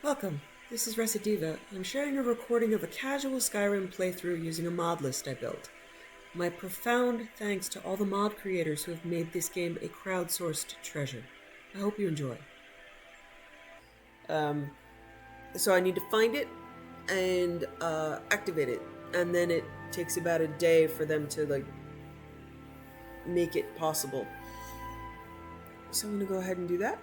Welcome. This is Recidiva. I'm sharing a recording of a casual Skyrim playthrough using a mod list I built. My profound thanks to all the mod creators who have made this game a crowdsourced treasure. I hope you enjoy. So I need to find it and activate it, and then it takes about a day for them to make it possible. So I'm gonna go ahead and do that.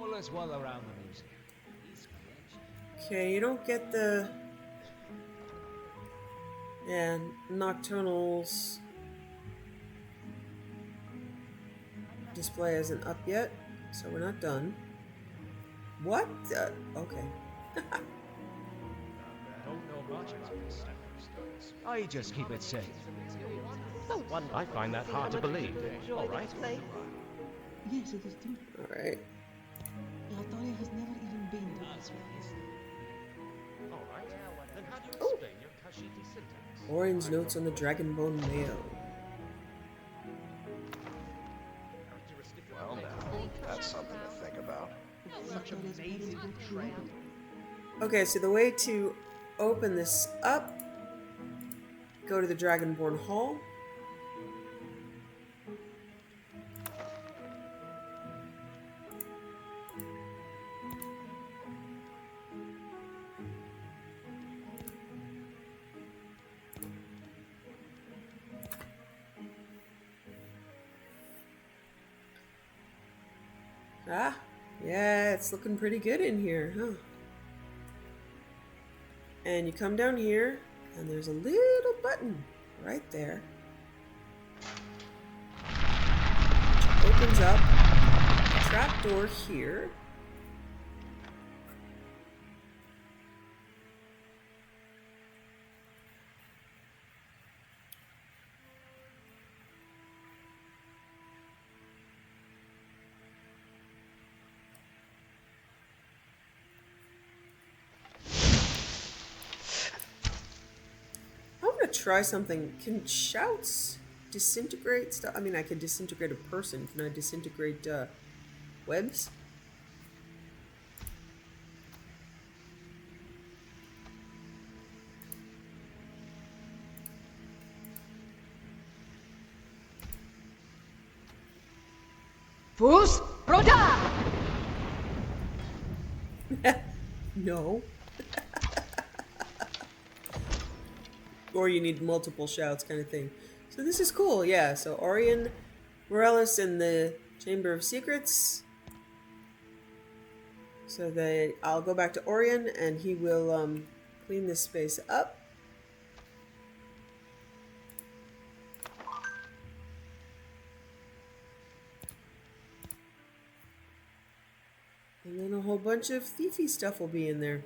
All is well around the music. Okay, you don't get the... Yeah, Nocturnal's display isn't up yet, so we're not done. What? Okay. I just keep it safe. I find that hard to believe. All right. Yes, it is true. Alright. Altaria has never even been to this place. All right. Then how do you explain your Kashiti syntax? Orion's notes on the Dragonborn mail. Well, now, that's something to think about. Such amazing trail. Okay, so the way to open this up, go to the Dragonborn Hall. Ah, yeah, it's looking pretty good in here, huh? And you come down here, and there's a little button right there, which opens up a trapdoor here. Try something. Can shouts disintegrate stuff? I mean, I can disintegrate a person. Can I disintegrate webs? Fus Broda! No. Or you need multiple shouts kind of thing. So this is cool, yeah. So Orion, Morellis in the Chamber of Secrets. So I'll go back to Orion and he will clean this space up. And then a whole bunch of thiefy stuff will be in there.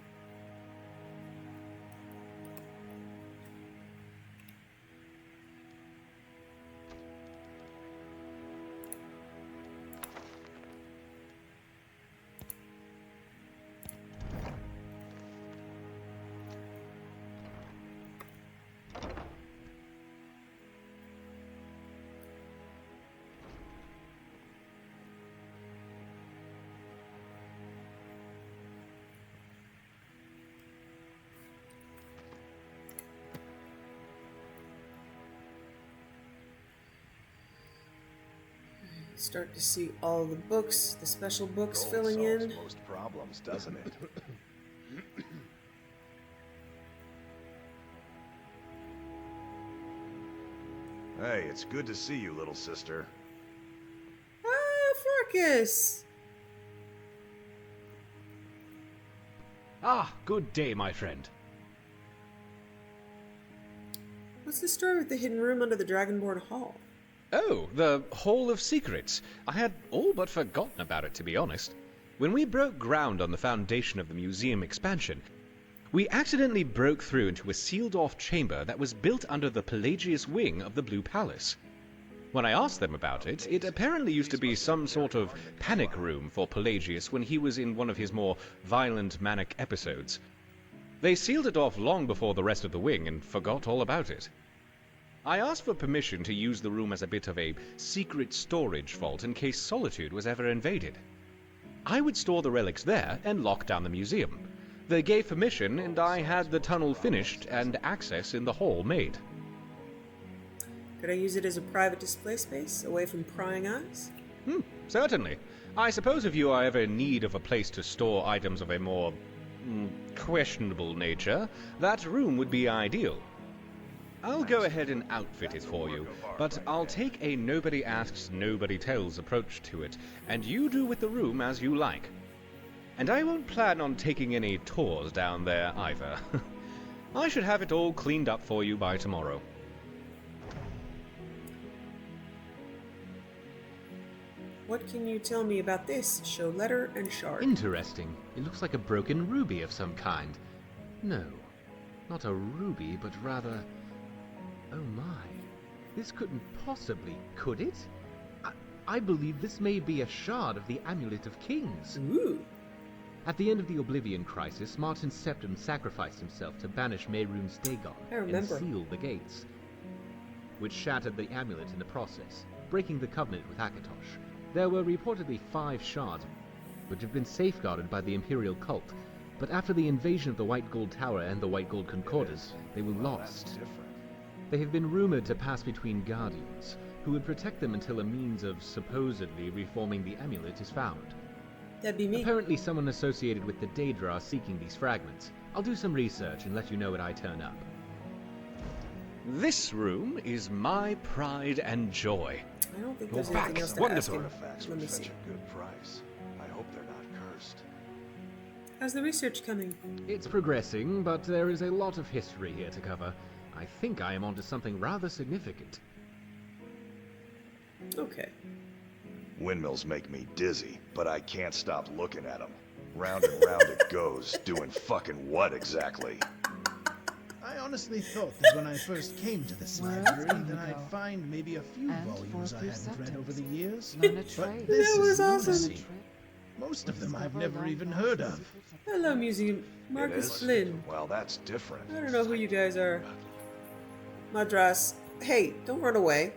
Start to see all the books, the special books Gold filling solves in. most problems, doesn't it? Hey, it's good to see you, little sister. Ah, Farkas! Ah, good day, my friend. What's the story with the hidden room under the Dragonborn Hall? Oh, the Hall of Secrets. I had all but forgotten about it, to be honest. When we broke ground on the foundation of the museum expansion, we accidentally broke through into a sealed-off chamber that was built under the Pelagius wing of the Blue Palace. When I asked them about it, it apparently used to be some sort of panic room for Pelagius when he was in one of his more violent manic episodes. They sealed it off long before the rest of the wing and forgot all about it. I asked for permission to use the room as a bit of a secret storage vault in case Solitude was ever invaded. I would store the relics there and lock down the museum. They gave permission and I had the tunnel finished and access in the hall made. Could I use it as a private display space, away from prying eyes? Certainly. I suppose if you are ever in need of a place to store items of a more questionable nature, that room would be ideal. I'll go ahead and outfit it for you, but I'll take a nobody asks, nobody tells approach to it, and you do with the room as you like. And I won't plan on taking any tours down there either. I should have it all cleaned up for you by tomorrow. What can you tell me about this? Show letter and shard. Interesting. It looks like a broken ruby of some kind. No, not a ruby, but rather... Oh my. This couldn't possibly, could it? I believe this may be a shard of the Amulet of Kings. Ooh. At the end of the Oblivion Crisis, Martin Septim sacrificed himself to banish Mehrunes Dagon I and remember. seal the gates, which shattered the amulet in the process, breaking the covenant with Akatosh. There were reportedly 5 shards, which have been safeguarded by the Imperial cult, but after the invasion of the White Gold Tower and the White Gold Concordance, they were lost. Different. They have been rumored to pass between guardians, who would protect them until a means of supposedly reforming the amulet is found. That'd be me. Apparently someone associated with the Daedra are seeking these fragments. I'll do some research and let you know when I turn up. This room is my pride and joy. I don't think You're there's anything back. else to Wonderful. ask him. Artifacts Let would me fetch see. a good price. I hope they're not cursed. How's the research coming? It's progressing, but there is a lot of history here to cover. I think I am onto something rather significant. Okay. Windmills make me dizzy, but I can't stop looking at them. Round and round it goes, doing fucking what exactly? I honestly thought that when I first came to this library that I'd find maybe a few And volumes I fourth hadn't read acceptance. over the years. Learn a But trade. this That was is awesome. lunacy. Most of them I've never even heard of. Hello, Museum. It Marcus is? Flynn. Well, that's different. I don't know who you guys are. Madras. Hey, don't run away.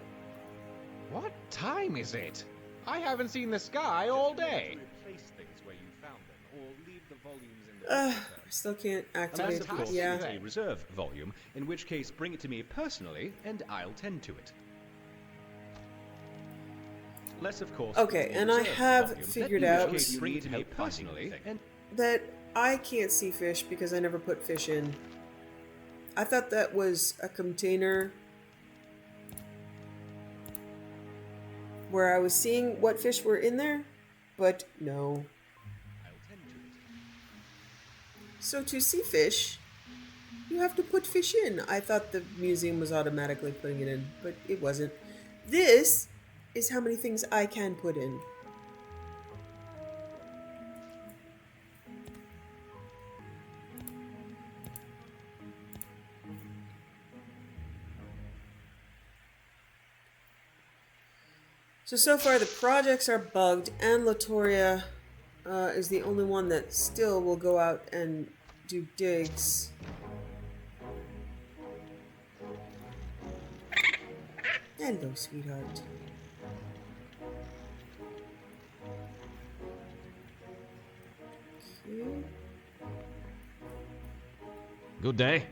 What time is it? I haven't seen the sky all day. Replace things where you found them, or leave the volumes in the I still can't activate Unless, of course, it. Yeah. it's a reserve volume, in which case bring it to me personally, and I'll tend to it. Less, of course. Okay, it's a and I reserve have volume, figured in out- which case bring it to me personally, and That I can't see fish because I never put fish in. I thought that was a container where I was seeing what fish were in there, but no. I'll tend to it. So to see fish, you have to put fish in. I thought the museum was automatically putting it in, but it wasn't. This is how many things I can put in. So far the projects are bugged, and Latoria is the only one that still will go out and do digs. Hello, sweetheart. Okay. Good day.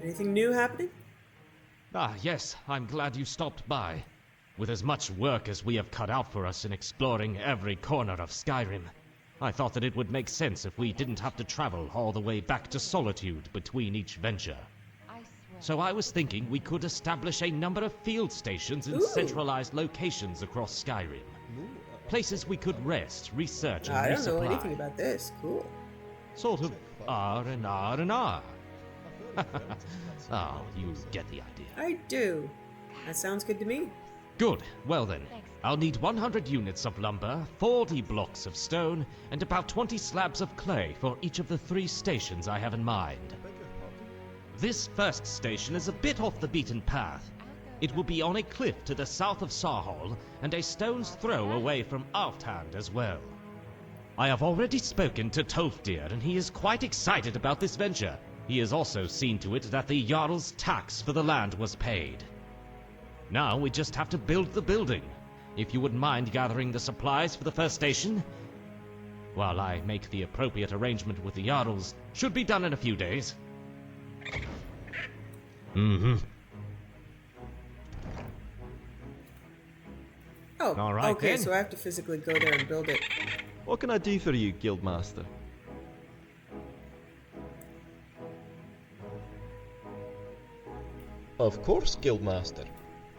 Anything new happening? Ah, yes, I'm glad you stopped by. With as much work as we have cut out for us in exploring every corner of Skyrim, I thought that it would make sense if we didn't have to travel all the way back to Solitude between each venture. I swear So I was thinking we could establish a number of field stations in Ooh. centralized locations across Skyrim. Places we could rest, research, and I don't know resupply. anything about this. Cool. Sort of R and R and R. Oh, you get the idea. I do. That sounds good to me. Good. Well then, I'll need 100 units of lumber, 40 blocks of stone, and about 20 slabs of clay for each of the 3 stations I have in mind. This first station is a bit off the beaten path. It will be on a cliff to the south of Sarhall, and a stone's throw away from Alfthand as well. I have already spoken to Tolfdir, and he is quite excited about this venture. He has also seen to it that the Jarl's tax for the land was paid. Now we just have to build the building. If you wouldn't mind gathering the supplies for the first station, while I make the appropriate arrangement with the Jarls, should be done in a few days. Oh, All right, okay, then. so I have to physically go there and build it. What can I do for you, Guildmaster? Of course, Guildmaster.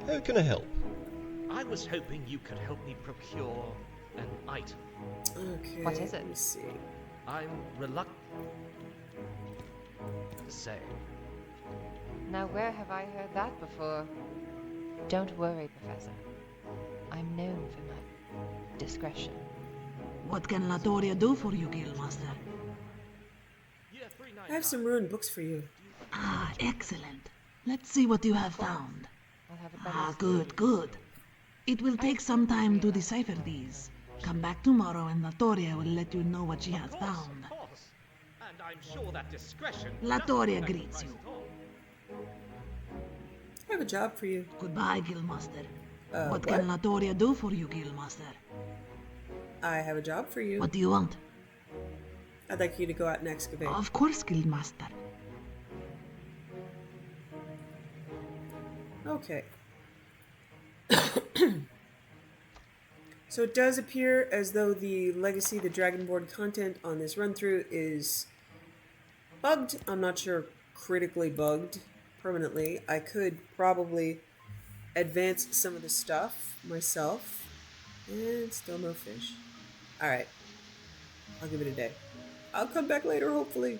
How can I help? I was hoping you could help me procure an item. Okay. What is it? Let me see. I'm reluctant to say. Now, where have I heard that before? Don't worry, Professor. I'm known for my discretion. What can Latoria do for you, Guildmaster? I have some ruined books for you. Ah, excellent. Let's see what you have found. I'll have it by Ah, next good, week. good. It will take some time to decipher these. Come back tomorrow and Latoria will let you know what she has found. Of course. And I'm sure that discretion... Latoria greets you. I have a job for you. Goodbye, Guildmaster. What what? can Latoria do for you, Guildmaster? I have a job for you. What do you want? I'd like you to go out and excavate. Of course, Guildmaster. Okay. So it does appear as though the Legacy, the Dragonborn content on this run-through is bugged. I'm not sure critically bugged permanently. I could probably advance some of the stuff myself. And still no fish. Alright. I'll give it a day. I'll come back later, hopefully.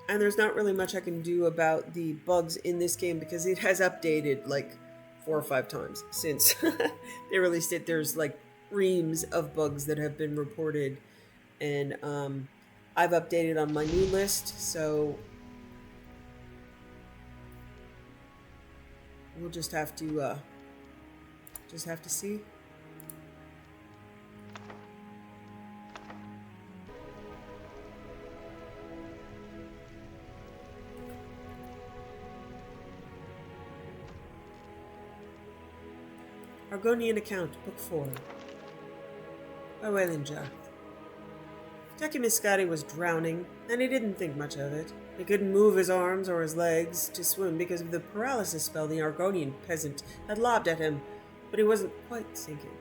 And there's not really much I can do about the bugs in this game because it has updated like 4 or 5 times since they released it. There's like reams of bugs that have been reported, and I've updated on my new list, so we'll just have to see. Argonian Account, Book 4. By Waylon Jarth. Tekimiscati was drowning, and he didn't think much of it. He couldn't move his arms or his legs to swim because of the paralysis spell the Argonian peasant had lobbed at him, but he wasn't quite sinking.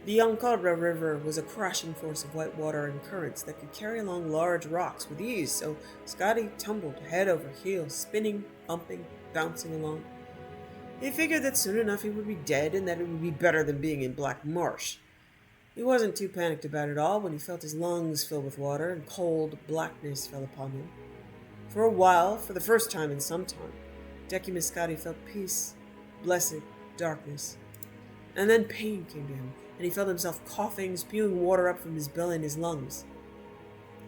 The Yoncodra River was a crashing force of white water and currents that could carry along large rocks with ease, so Scotty tumbled head over heels, spinning, bumping, bouncing along. He figured that soon enough he would be dead and that it would be better than being in Black Marsh. He wasn't too panicked about it all when he felt his lungs fill with water and cold blackness fell upon him. For a while, for the first time in some time, Tekimiscati felt peace, blessed darkness. And then pain came to him, and he felt himself coughing, spewing water up from his belly and his lungs.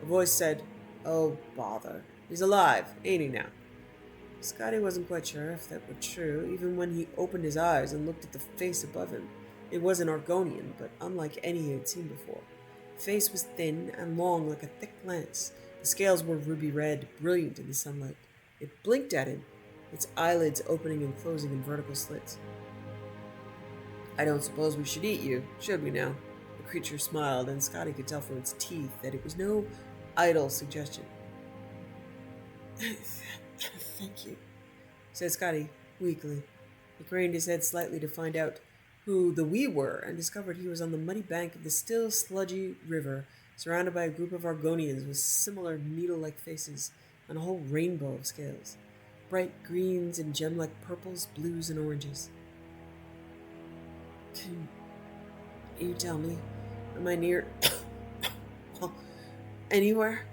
A voice said, "Oh, bother. He's alive, ain't he now?" Scotty wasn't quite sure if that were true, even when he opened his eyes and looked at the face above him. It was an Argonian, but unlike any he had seen before. The face was thin and long like a thick lance. The scales were ruby red, brilliant in the sunlight. It blinked at him, its eyelids opening and closing in vertical slits. "I don't suppose we should eat you, should we now?" The creature smiled, and Scotty could tell from its teeth that it was no idle suggestion. "Thank you," said Scotty weakly. He craned his head slightly to find out who the we were and discovered he was on the muddy bank of the still sludgy river, surrounded by a group of Argonians with similar needle-like faces and a whole rainbow of scales. Bright greens and gem-like purples, blues, and oranges. Can you tell me, am I near anywhere?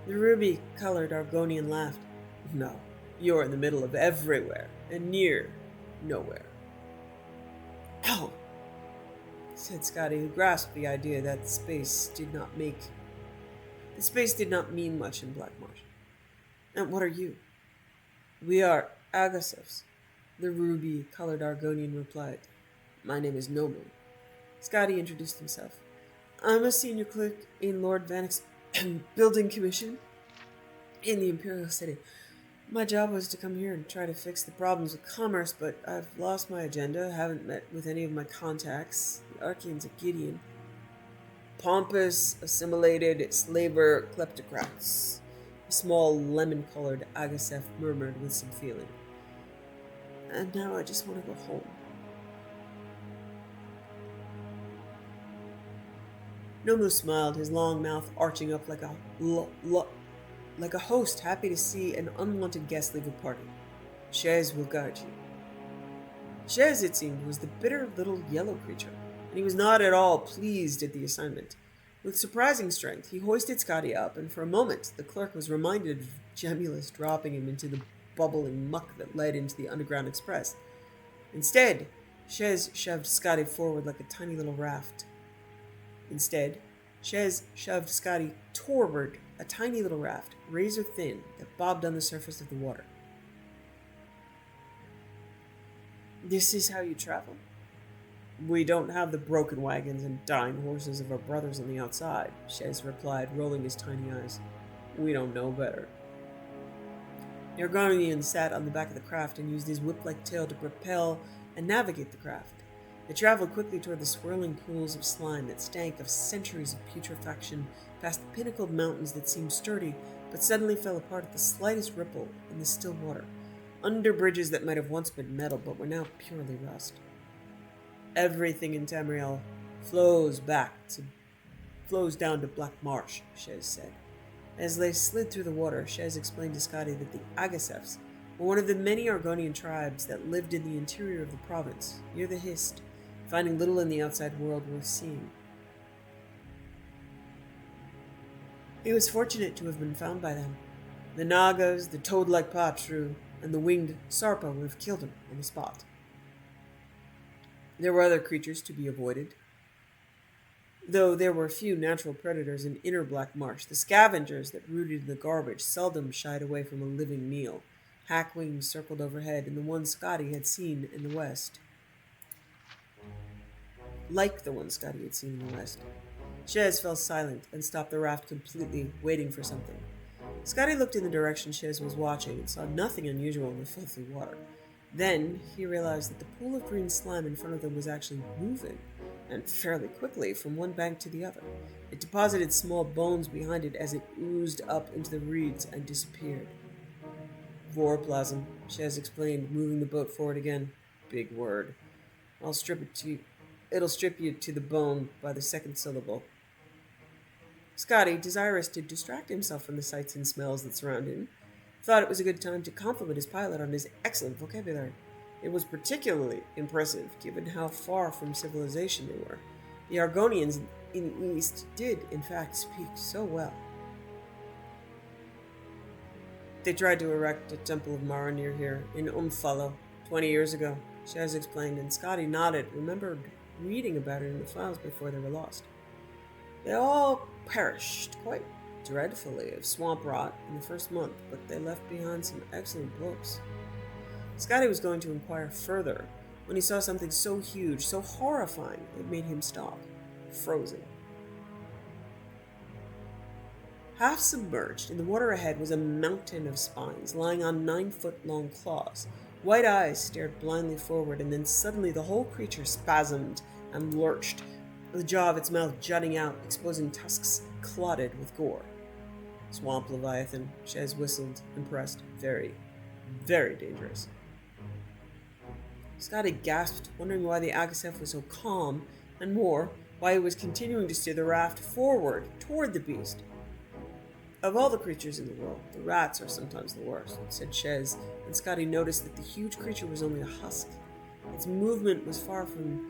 The ruby-colored Argonian laughed. No, you're in the middle of everywhere, and near nowhere. Oh, said Scotty, who grasped the idea that space did not mean much in Black Marsh. And what are you? We are Agasefs, the ruby-colored Argonian replied. My name is Nomu. Scotty introduced himself. I'm a senior clerk in Lord Vanek's building commission in the Imperial City. My job was to come here and try to fix the problems with commerce, but I've lost my agenda, haven't met with any of my contacts. The Archeans of Gideon. Pompous, assimilated slaver kleptocrats. A small lemon-colored Agasef murmured with some feeling. And now I just want to go home. Nomu smiled, his long mouth arching up like a host happy to see an unwanted guest leave a party. Shez will guide you. Shez, it seemed, was the bitter little yellow creature, and he was not at all pleased at the assignment. With surprising strength, he hoisted Scotty up, and for a moment the clerk was reminded of Gemulus dropping him into the bubbling muck that led into the Underground Express. Instead, Shez shoved Scotty forward like a tiny little raft. Toward a tiny little raft, razor thin, that bobbed on the surface of the water. This is how you travel? We don't have the broken wagons and dying horses of our brothers on the outside, Shez replied, rolling his tiny eyes. We don't know better. The Argonian sat on the back of the craft and used his whip-like tail to propel and navigate the craft. They traveled quickly toward the swirling pools of slime that stank of centuries of putrefaction, past the pinnacled mountains that seemed sturdy, but suddenly fell apart at the slightest ripple in the still water, under bridges that might have once been metal but were now purely rust. Everything in Tamriel flows down to Black Marsh, Shez said. As they slid through the water, Shez explained to Scotty that the Agasefs were one of the many Argonian tribes that lived in the interior of the province, near the Hist, finding little in the outside world worth seeing. He was fortunate to have been found by them. The Nagas, the toad-like Patru, and the winged Sarpa would have killed him on the spot. There were other creatures to be avoided. Though there were few natural predators in inner Black Marsh, the scavengers that rooted in the garbage seldom shied away from a living meal. Hackwings circled overhead, and the one Scotty had seen in the west. Like the one Scotty had seen in the west. Shez fell silent and stopped the raft completely, waiting for something. Scotty looked in the direction Shez was watching and saw nothing unusual in the filthy water. Then he realized that the pool of green slime in front of them was actually moving, and fairly quickly, from one bank to the other. It deposited small bones behind it as it oozed up into the reeds and disappeared. Voroplasm, Shez explained, moving the boat forward again. Big word. It'll strip you to the bone by the second syllable. Scotty, desirous to distract himself from the sights and smells that surrounded him, thought it was a good time to compliment his pilot on his excellent vocabulary. It was particularly impressive, given how far from civilization they were. The Argonians in the East did, in fact, speak so well. They tried to erect a temple of Mara near here, in Umfalo, 20 years ago, Shez explained, and Scotty nodded, remembered reading about it in the files before they were lost. They all perished, quite dreadfully, of swamp rot in the first month, but they left behind some excellent books. Scotty was going to inquire further when he saw something so huge, so horrifying, it made him stop, frozen. Half submerged, in the water ahead was a mountain of spines, lying on 9-foot-long claws. White eyes stared blindly forward, and then suddenly the whole creature spasmed and lurched, the jaw of its mouth jutting out, exposing tusks clotted with gore. Swamp Leviathan, Shez whistled, impressed. Very, very dangerous. Scotty gasped, wondering why the Agasef was so calm, and more, why it was continuing to steer the raft forward, toward the beast. Of all the creatures in the world, the rats are sometimes the worst, said Shez, and Scotty noticed that the huge creature was only a husk. Its movement was from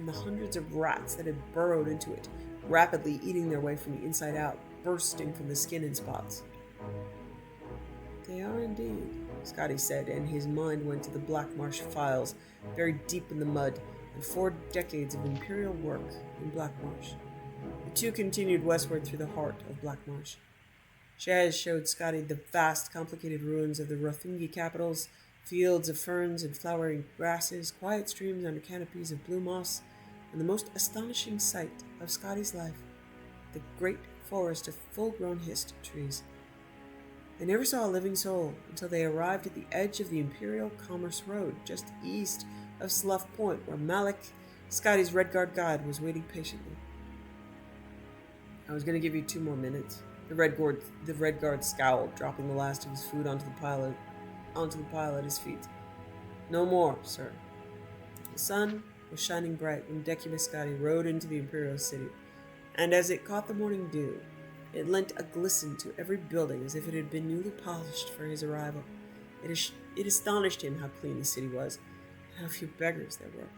the hundreds of rats that had burrowed into it, rapidly eating their way from the inside out, bursting from the skin in spots. They are indeed, Scotty said, and his mind went to the Black Marsh files, buried deep in the mud, and 4 decades of imperial work in Black Marsh. The two continued westward through the heart of Black Marsh. Shez showed Scotty the vast, complicated ruins of the Rothingi capitals, fields of ferns and flowering grasses, quiet streams under canopies of blue moss, and the most astonishing sight of Scotty's life, the great forest of full-grown hist trees. They never saw a living soul until they arrived at the edge of the Imperial Commerce Road, just east of Slough Point, where Malik, Scotty's Redguard guide, was waiting patiently. I was going to give you 2 more minutes. The Redguard scowled, dropping the last of his food onto the pile at his feet. No more, sir. The sun was shining bright when Decimus Scotty rode into the Imperial city, and as it caught the morning dew, it lent a glisten to every building as if it had been newly polished for his arrival. It astonished him how clean the city was, and how few beggars there were.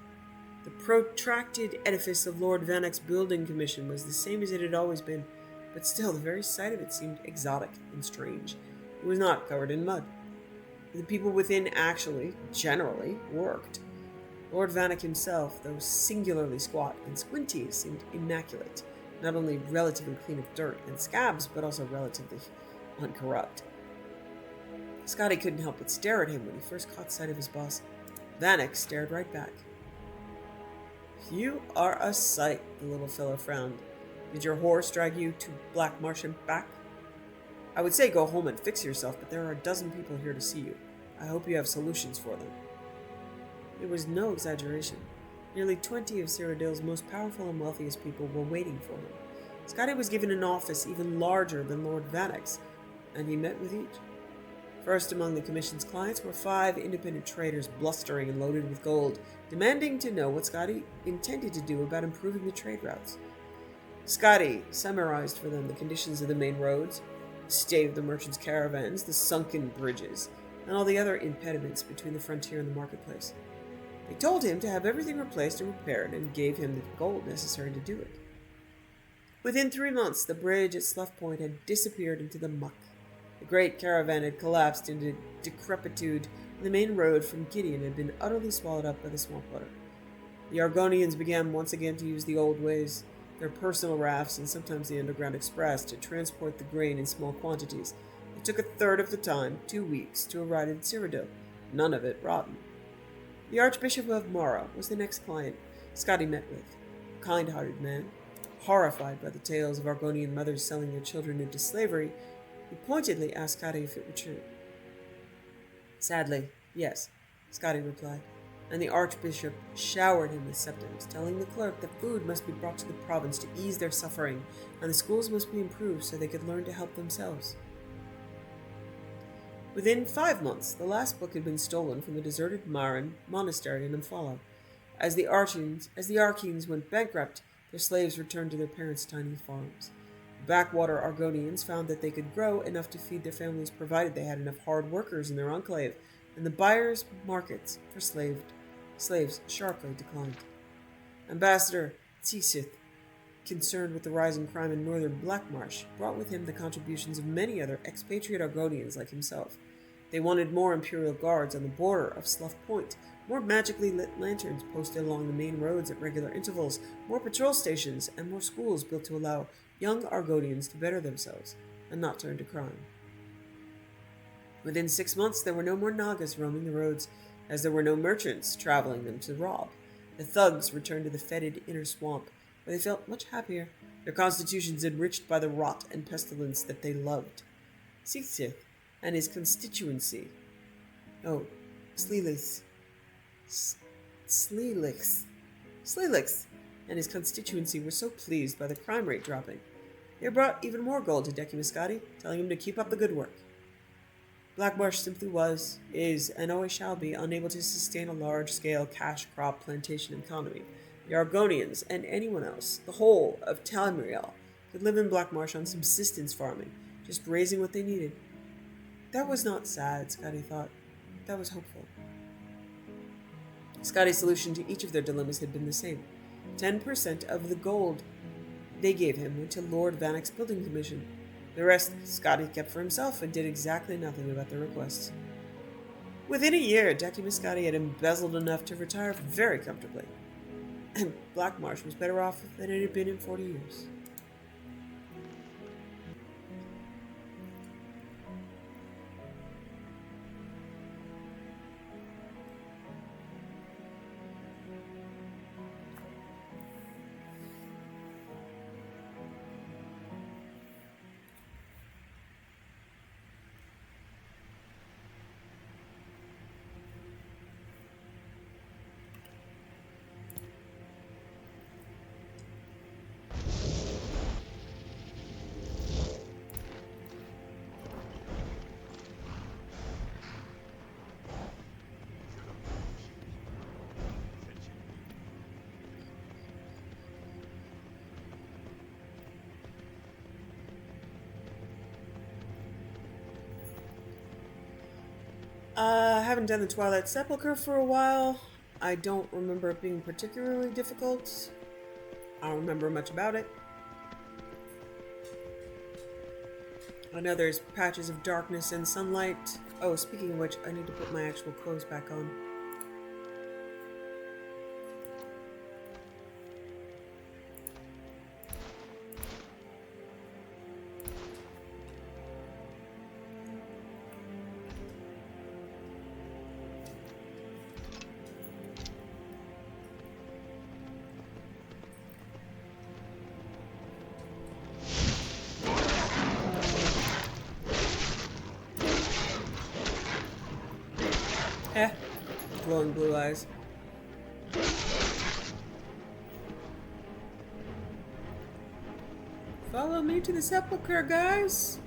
The protracted edifice of Lord Vanek's building commission was the same as it had always been, but still the very sight of it seemed exotic and strange. It was not covered in mud. The people within actually, generally, worked. Lord Vanek himself, though singularly squat and squinty, seemed immaculate, not only relatively clean of dirt and scabs, but also relatively uncorrupt. Scotty couldn't help but stare at him when he first caught sight of his boss. Vanek stared right back. You are a sight, the little fellow frowned. Did your horse drag you to Black Marsh and back? I would say go home and fix yourself, but there are a dozen people here to see you. I hope you have solutions for them. It was no exaggeration. Nearly 20 of Cyrodiil's most powerful and wealthiest people were waiting for him. Scotty was given an office even larger than Lord Vanek's, and he met with each. First among the Commission's clients were 5 independent traders blustering and loaded with gold, demanding to know what Scotty intended to do about improving the trade routes. Scotty summarized for them the conditions of the main roads, the state of the merchants' caravans, the sunken bridges, and all the other impediments between the frontier and the marketplace. They told him to have everything replaced and repaired, and gave him the gold necessary to do it. Within 3 months, the bridge at Slough Point had disappeared into the muck. The great caravan had collapsed into decrepitude, and the main road from Gideon had been utterly swallowed up by the swamp water. The Argonians began once again to use the old ways, their personal rafts and sometimes the Underground Express, to transport the grain in small quantities. It took a third of the time, 2 weeks, to arrive in Cyrodiil, none of it rotten. The Archbishop of Mara was the next client Scotty met with, a kind-hearted man. Horrified by the tales of Argonian mothers selling their children into slavery, he pointedly asked Scotty if it were true. Sadly, yes, Scotty replied, and the Archbishop showered him with septums, telling the clerk that food must be brought to the province to ease their suffering, and the schools must be improved so they could learn to help themselves. Within 5 months, the last book had been stolen from the deserted Maran monastery in Amphala. As the Archeans went bankrupt, their slaves returned to their parents' tiny farms. The backwater Argonians found that they could grow enough to feed their families provided they had enough hard workers in their enclave, and the buyers' markets for slaves sharply declined. Ambassador Tsisith, concerned with the rising crime in northern Blackmarsh, brought with him the contributions of many other expatriate Argonians like himself. They wanted more Imperial guards on the border of Slough Point, more magically lit lanterns posted along the main roads at regular intervals, more patrol stations, and more schools built to allow young Argonians to better themselves and not turn to crime. Within 6 months, there were no more Nagas roaming the roads, as there were no merchants traveling them to rob. The thugs returned to the fetid inner swamp, where they felt much happier, their constitutions enriched by the rot and pestilence that they loved. Sixith and his constituency, Sleelix and his constituency were so pleased by the crime rate dropping. They brought even more gold to Decimus Scotty, telling him to keep up the good work. Blackmarsh simply was, is, and always shall be unable to sustain a large-scale cash crop plantation economy. The Argonians, and anyone else, the whole of Tamriel, could live in Blackmarsh on subsistence farming, just raising what they needed. That was not sad, Scotty thought. That was hopeful. Scotty's solution to each of their dilemmas had been the same. 10% of the gold they gave him went to Lord Vanek's building commission. The rest Scotty kept for himself and did exactly nothing about their requests. Within a year, Decimus Scotty had embezzled enough to retire very comfortably. And Blackmarsh was better off than it had been in 40 years. I haven't done the Twilight Sepulchre for a while. I don't remember it being particularly difficult. I don't remember much about it. I know there's patches of darkness and sunlight. Oh, speaking of which, I need to put my actual clothes back on. Glowing blue eyes. Follow me to the sepulchre, guys.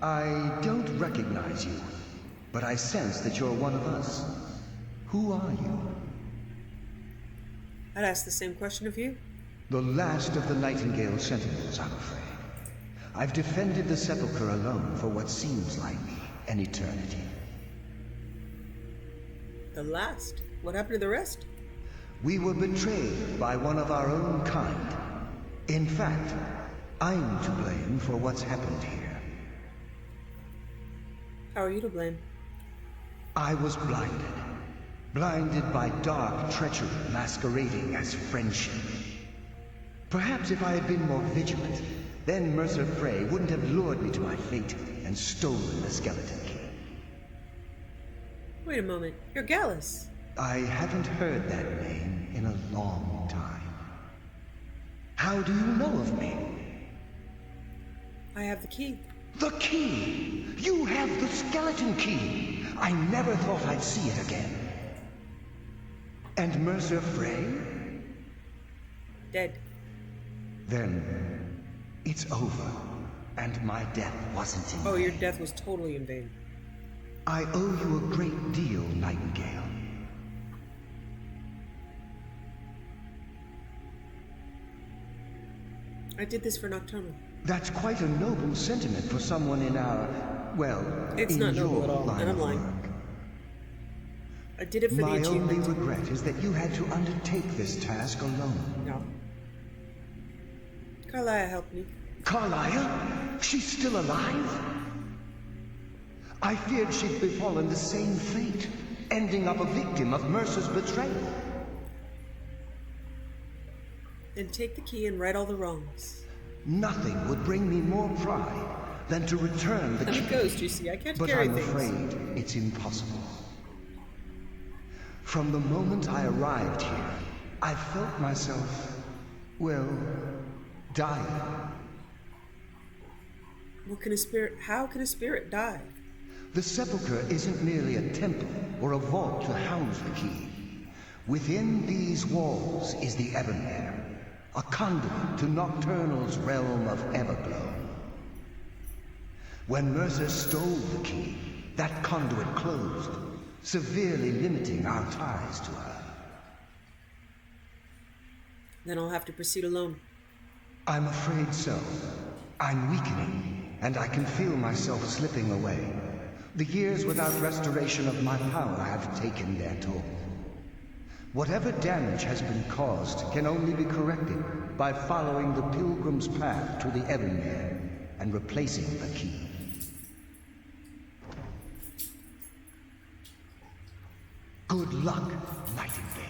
I don't recognize you, but I sense that you're one of us. Who are you? I'd ask the same question of you. The last of the Nightingale Sentinels, I'm afraid. I've defended the Sepulchre alone for what seems like an eternity. The last? What happened to the rest? We were betrayed by one of our own kind. In fact, I'm to blame for what's happened here. How are you to blame? I was blinded. Blinded by dark treachery masquerading as friendship. Perhaps if I had been more vigilant, then Mercer Frey wouldn't have lured me to my fate and stolen the skeleton key. Wait a moment, you're Gallus. I haven't heard that name in a long time. How do you know of me? I have the key. The key! You have the skeleton key! I never thought I'd see it again. And Mercer Frey? Dead. Then it's over, and my death wasn't in vain. Oh, your death was totally in vain. I owe you a great deal, Nightingale. I did this for Nocturnal. That's quite a noble sentiment for someone in our, well, it's in not noble your at all, line and I'm of lying. work. I did it for My the only achievement. regret is that you had to undertake this task alone. No. Carlia helped me. Carlia? She's still alive? I feared she'd befallen the same fate, ending up a victim of Mercer's betrayal. Then take the key and right all the wrongs. Nothing would bring me more pride than to return the key. I'm a ghost, you see. I can't But carry I'm things. afraid it's impossible. From the moment I arrived here, I felt myself, well, dying. How can a spirit die? The sepulchre isn't merely a temple or a vault to house the key. Within these walls is the Evermere, a conduit to Nocturnal's realm of Everglow. When Mercer stole the key, that conduit closed, severely limiting our ties to her. Then I'll have to proceed alone. I'm afraid so. I'm weakening, and I can feel myself slipping away. The years without restoration of my power have taken their toll. Whatever damage has been caused can only be corrected by following the pilgrim's path to the Evermere and replacing the key. Good luck, Nightingale.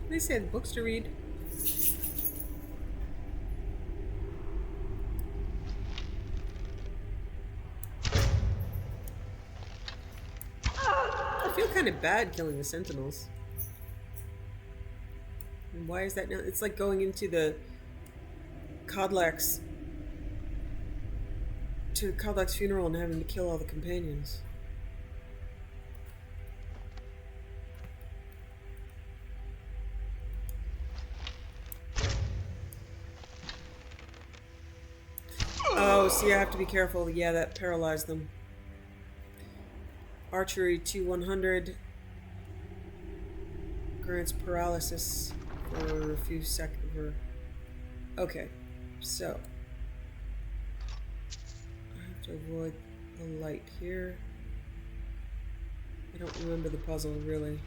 They said books to read. I feel kind of bad killing the sentinels. And why is that now? It's like going into the Kodlak's funeral and having to kill all the companions. Oh, see, I have to be careful. Yeah, that paralyzed them. Archery 2-100 grants paralysis for a few seconds. Okay, so I have to avoid the light here. I don't remember the puzzle really.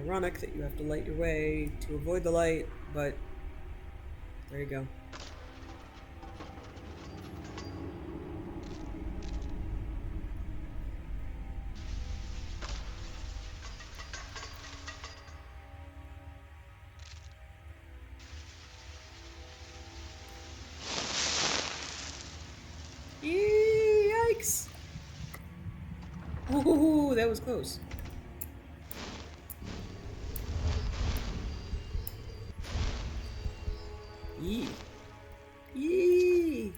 Ironic that you have to light your way to avoid the light, but there you go. Yikes! Ooh, that was close. Yee. Yee.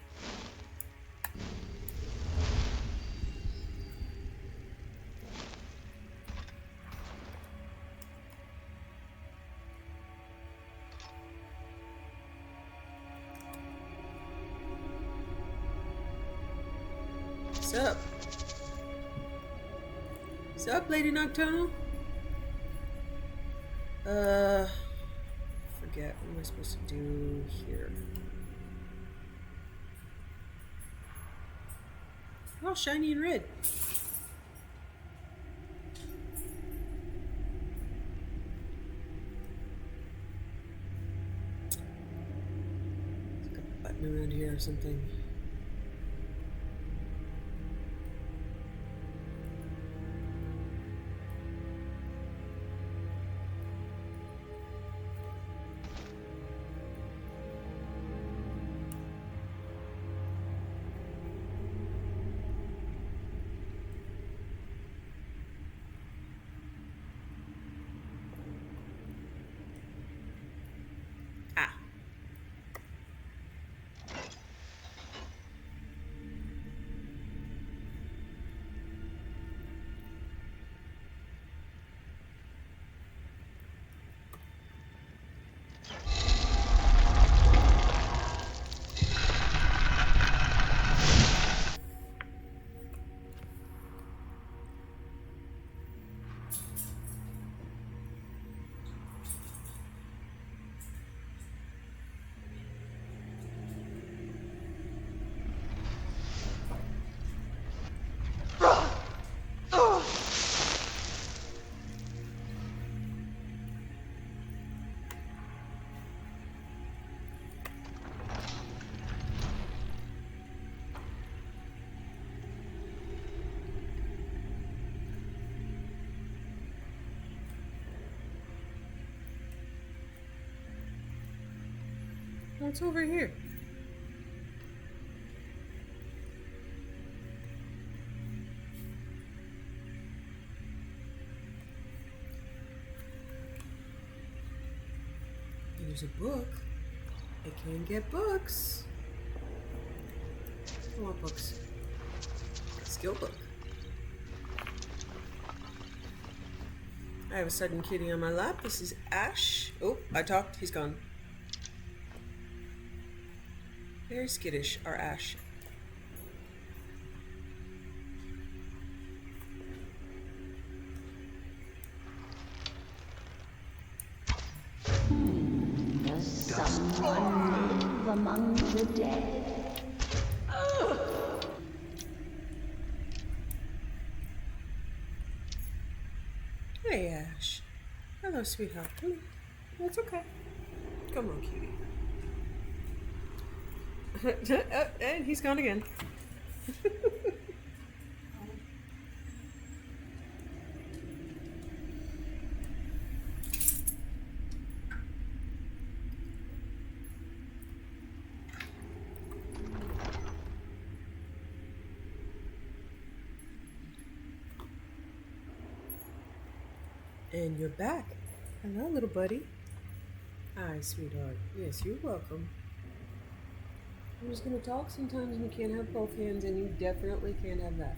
What's up? What's up, Lady Nocturnal? Forget. What am I supposed to do here? Oh, shiny and red. There's like a button around here or something. What's over here? There's a book. I can get books. I want books. Skill book. I have a sudden kitty on my lap. This is Ash. Oh, I talked. He's gone. Very skittish, our Ash. Does someone live among the dead? Hey, Ash. Hello, sweetheart. Come on. That's okay. Come on, cutie. And he's gone again. And you're back. Hello, little buddy. Hi, sweetheart. Yes, you're welcome. I'm just gonna talk sometimes, and you can't have both hands, and you definitely can't have that.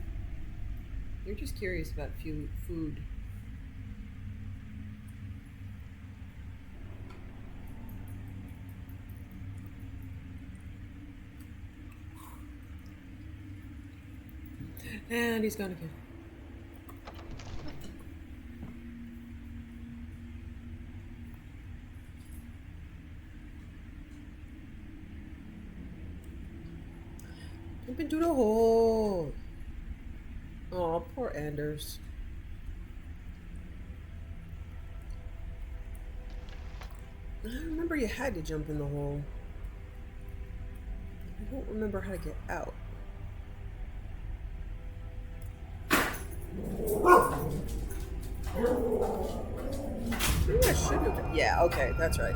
You're just curious about food. And he's gone again. Jump into the hole. Oh, poor Anders. I remember you had to jump in the hole. I don't remember how to get out. Maybe I should have. Yeah, okay, that's right.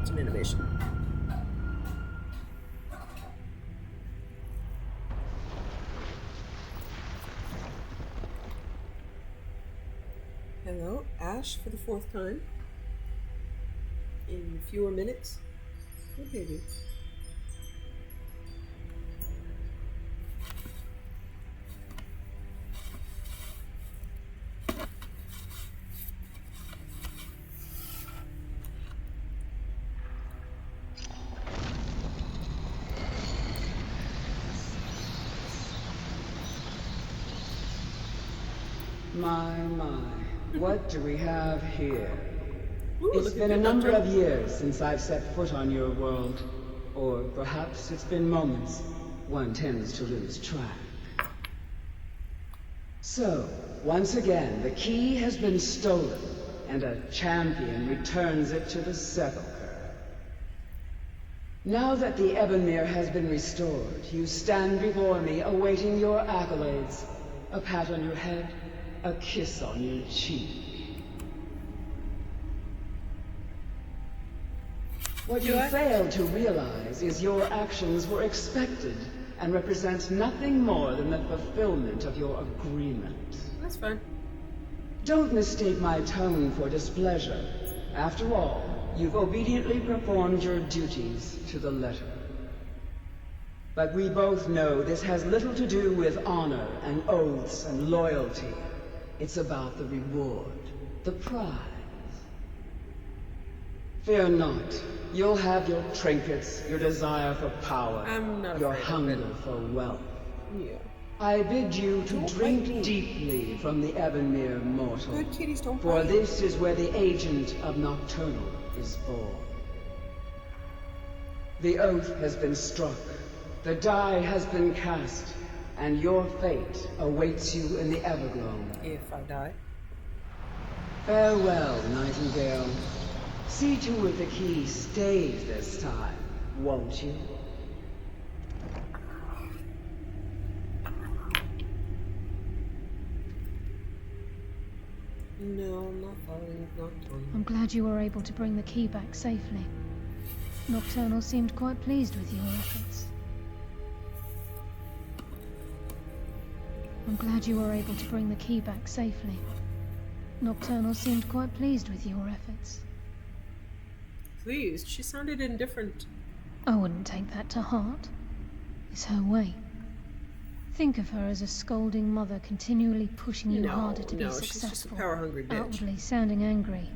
It's an animation. Hello, Ash, for the 4th time. In fewer minutes. Oh, baby. My. What do we have here? It's been a number of years since I've set foot on your world. Or perhaps it's been moments. One tends to lose track. So, once again, the key has been stolen, and a champion returns it to the sepulchre. Now that the Ebonmere has been restored, you stand before me awaiting your accolades. A pat on your head, a kiss on your cheek. What you fail to realize is your actions were expected and represent nothing more than the fulfillment of your agreement. That's fine. Don't mistake my tone for displeasure. After all, you've obediently performed your duties to the letter. But we both know this has little to do with honor and oaths and loyalty. It's about the reward, the prize. Fear not. You'll have your trinkets, your desire for power, your hunger for wealth. Yeah. I bid you to drink deeply from the Ebonmere mortal. Good kitties don't for bite. this is where the agent of Nocturnal is born. The oath has been struck, the die has been cast, and your fate awaits you in the Everglow. If I die. Farewell, Nightingale. See to it the key stays this time, won't you? No, I'm not following Nocturnal. I'm glad you were able to bring the key back safely. Nocturnal seemed quite pleased with your efforts. I'm glad you were able to bring the key back safely. Nocturnal seemed quite pleased with your efforts. Pleased? She sounded indifferent. I wouldn't take that to heart. It's her way. Think of her as a scolding mother continually pushing you harder to be successful. She's just a power-hungry bitch. Outwardly sounding angry,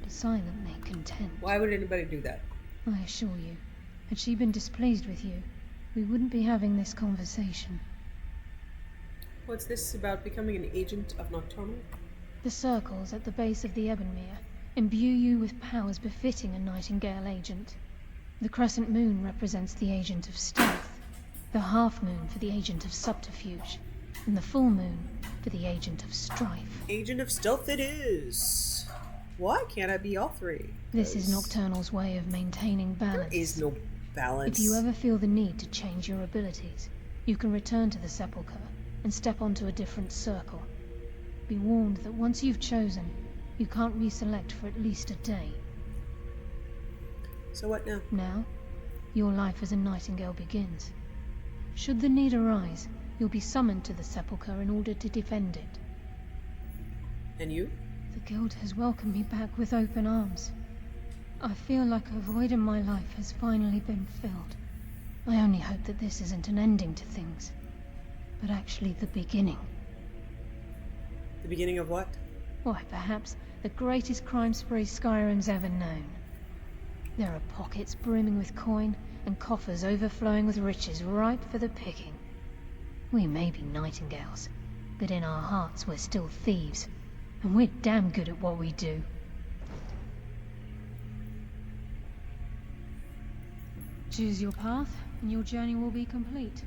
but silently content. Why would anybody do that? I assure you, had she been displeased with you, we wouldn't be having this conversation. What's this about becoming an agent of Nocturnal? The circles at the base of the Ebonmere imbue you with powers befitting a Nightingale agent. The crescent moon represents the agent of stealth, the half moon for the agent of subterfuge, and the full moon for the agent of strife. Agent of stealth it is! Why can't I be all three? This is Nocturnal's way of maintaining balance. There is no balance. If you ever feel the need to change your abilities, you can return to the Sepulchre and step onto a different circle. Be warned that once you've chosen, you can't reselect for at least a day. So what now? Now, your life as a Nightingale begins. Should the need arise, you'll be summoned to the Sepulchre in order to defend it. And you? The Guild has welcomed me back with open arms. I feel like a void in my life has finally been filled. I only hope that this isn't an ending to things, but actually the beginning. The beginning of what? Why, perhaps the greatest crime spree Skyrim's ever known. There are pockets brimming with coin, and coffers overflowing with riches ripe for the picking. We may be Nightingales, but in our hearts we're still thieves, and we're damn good at what we do. Choose your path, and your journey will be complete.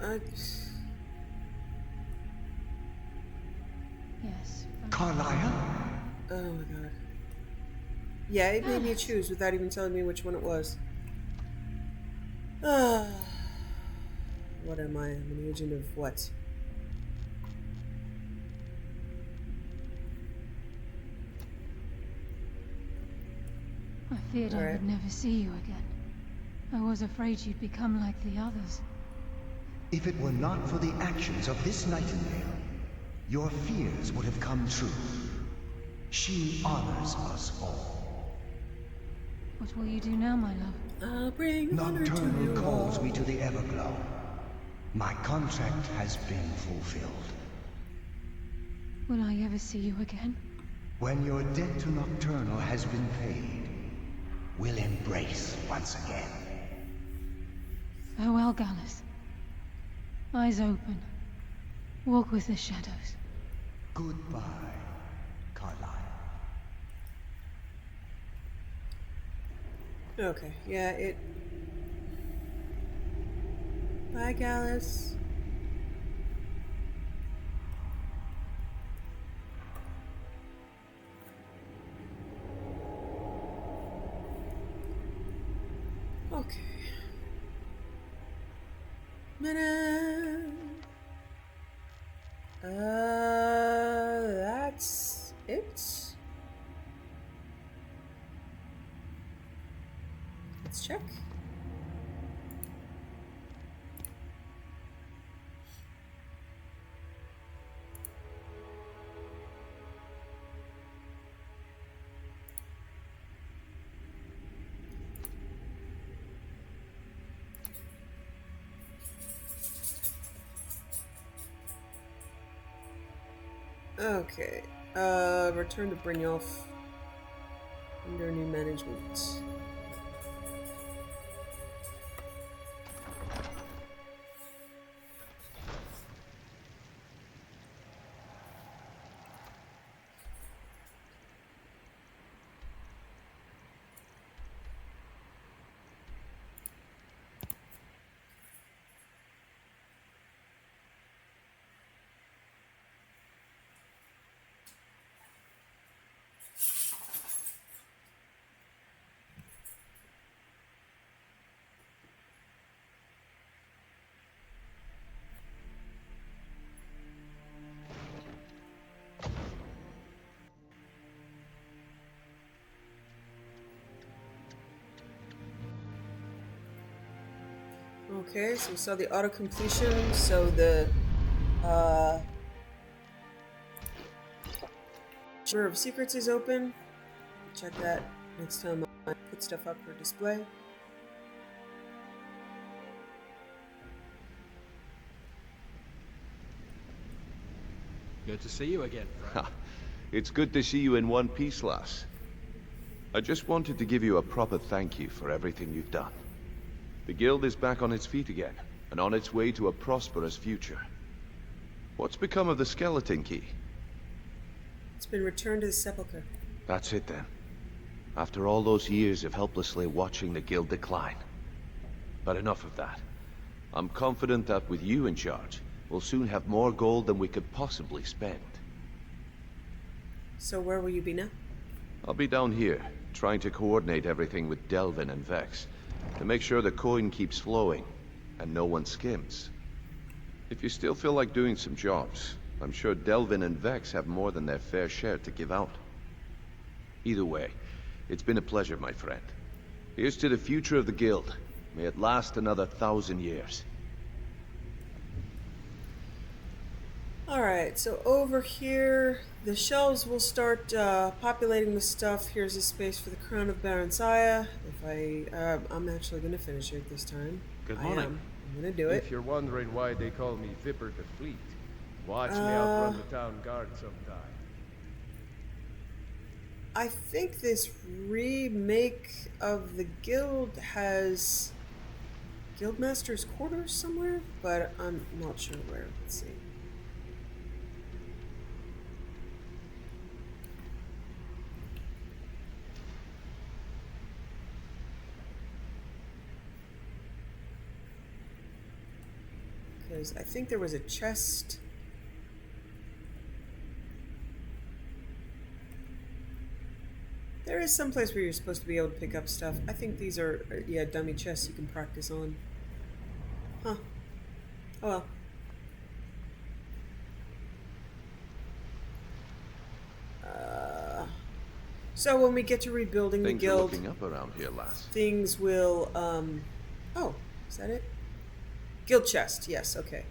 Yes. Carlisle? Oh my god. Yeah, it made me choose without even telling me which one it was. What am I? I'm an agent of what? I feared I would never see you again. I was afraid you'd become like the others. If it were not for the actions of this Nightingale, your fears would have come true. She honors us all. What will you do now, my love? I'll bring Nocturnal calls me to the Everglow. My contract has been fulfilled. Will I ever see you again? When your debt to Nocturnal has been paid, we'll embrace once again. Farewell, Gallus. Eyes open. Walk with the shadows. Goodbye, Carlisle. Okay, yeah, it... Bye, Gallus. Okay. That's it. Let's check. Okay. Return to Brynjolf under new management. Okay, so we saw the auto completion. So the Chamber of Secrets is open. Check that next time I put stuff up for display. Good to see you again, friend. It's good to see you in one piece, lass. I just wanted to give you a proper thank you for everything you've done. The guild is back on its feet again, and on its way to a prosperous future. What's become of the skeleton key? It's been returned to the sepulchre. That's it then. After all those years of helplessly watching the guild decline. But enough of that. I'm confident that with you in charge, we'll soon have more gold than we could possibly spend. So where will you be now? I'll be down here, trying to coordinate everything with Delvin and Vex, to make sure the coin keeps flowing, and no one skims. If you still feel like doing some jobs, I'm sure Delvin and Vex have more than their fair share to give out. Either way, it's been a pleasure, my friend. Here's to the future of the guild. May it last another 1,000 years. Alright, so over here, the shelves will start populating with stuff. Here's a space for the Crown of Baron Saya. I'm actually going to finish it this time. Good morning. I'm going to do it. If you're wondering why they call me Viper the Fleet, watch me outrun the town guard sometime. I think this remake of the guild has Guildmaster's quarters somewhere, but I'm not sure where. Let's see. Because I think there was a chest. There is some place where you're supposed to be able to pick up stuff. I think these are, yeah, dummy chests you can practice on. Huh. Oh well. So when we get to rebuilding the guild, Things are looking up around here, lass. things will, oh, is that it? Guild chest, yes, okay.